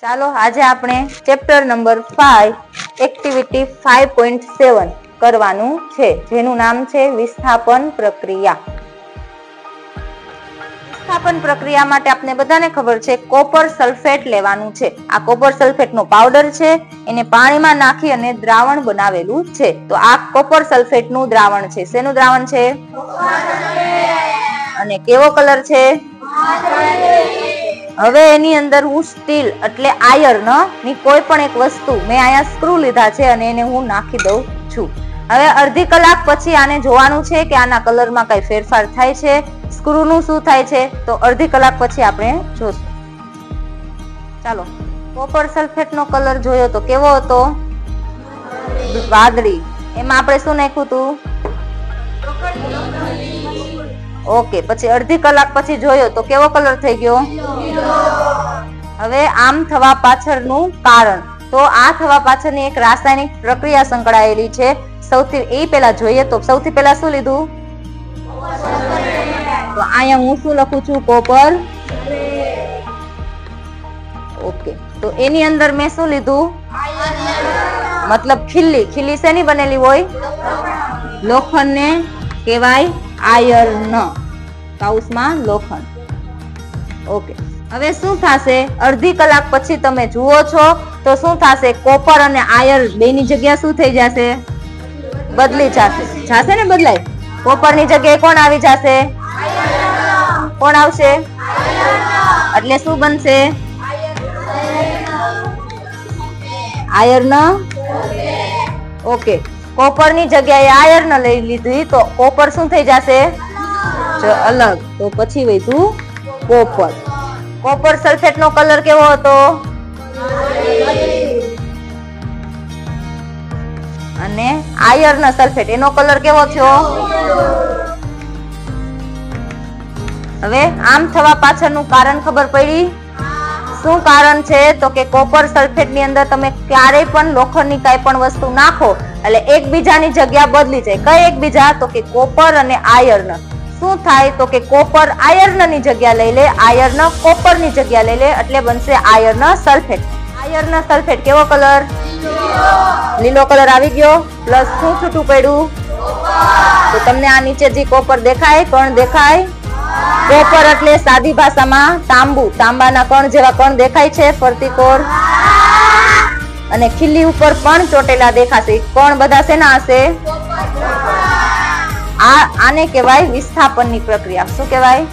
ચાલો આજે આપણે ચેપ્ટર નંબર 5 એક્ટિવિટી 5.7 કરવાનું છે, જેનું નામ છે વિસ્થાપન પ્રક્રિયા. વિસ્થાપન પ્રક્રિયા માટે આપણે બધાને ખબર છે કોપર સલ્ફેટ લેવાનું છે. આ કોપર સલ્ફેટ નો પાવડર છે, એને પાણીમાં નાખી અને દ્રાવણ બનાવેલું છે. તો આ કોપર સલ્ફેટ નું દ્રાવણ છે. શેનું દ્રાવણ છે? અને કેવો કલર છે? હવે એની અંદર હું સ્ટીલ એટલે આયર્ન ની કોઈ પણ એક વસ્તુ મેં અહીંયા સ્ક્રૂ લીધા છે અને એને હું નાખી દઉં છું. હવે અડધી કલાક પછી આને જોવાનું છે કે આના કલરમાં કઈ ફેરફાર થાય છે, સ્ક્રૂ નું શું થાય છે, તો અડધી કલાક પછી આપણે જોશું. ચાલો, કોપર સલ્ફેટ નો કલર જોયો તો કેવો હતો? વાદળી. એમાં આપણે શું નાખ્યું હતું? ઓકે. પછી અડધી કલાક પછી જોયો તો કેવો કલર થઈ ગયો? હવે આમ થવા પાછળનું કારણ, તો આ થવા પાછળની એક રાસાયણિક પ્રક્રિયા સંકળાયેલી છે. એ પહેલા જોઈએ તો સૌથી પહેલા શું લીધું? તો અહીંયા હું શું લખું છું? કોપર. ઓકે. તો એની અંદર મેં શું લીધું? મતલબ ખીલી. ખીલી શેની બનેલી હોય? લોખંડ ને કહેવાય આયર્ન. કાઉસમાં લોખંડ. ઓકે. હવે શું થશે? અડધી કલાક પછી તમે જુઓ છો તો શું થશે? કોપર અને આયર્ન બેની જગ્યા શું થઈ જશે? બદલી જશે. જાશે ને બદલાય? કોપર ની જગ્યાએ કોણ આવી જશે? કોણ આવશે? એટલે શું બનશે? આયર્ન. ઓકે. કોપર ની જગ્યાએ આયર્ન લઈ લીધી તો કોપર શું થઈ જશે? અલગ. તો પછી વધ્યું કોપર. કોપર સલ્ફેટ નો કલર કેવો હતો? અને આયર્ન સલ્ફેટ એનો કલર કેવો થયો? હવે આમ થવા પાછળનું કારણ ખબર પડી? શું કારણ છે? તો કે કોપર સલ્ફેટ ની અંદર તમે ક્યારેય પણ લોખંડની કઈ પણ વસ્તુ નાખો એટલે એકબીજાની જગ્યા બદલી જાય. કઈ એકબીજા? તો કે કોપર અને આયર્ન. શું થાય? તો કે કોપર આયર્ન ની જગ્યા લઈ લે, આયર્ન કોપર ની જગ્યા લઈ લે, એટલે બનશે આયર્ન સલ્ફેટ. આયર્ન સલ્ફેટ કેવો કલર? લીલો કલર આવી ગયો. પ્લસ શું છૂટું પડ્યું? તો તમને આ નીચે જે કોપર દેખાય, કણ દેખાય? કોપર એટલે સાદી ભાષામાં તાંબુ. તાંબાના કણ જેવા કણ દેખાય છે ફરતી કોર, અને ખીલી ઉપર પણ ચોટેલા દેખાશે. કણ બધા શેના હશે? આને કહેવાય વિસ્થાપનની પ્રક્રિયા. શું કહેવાય?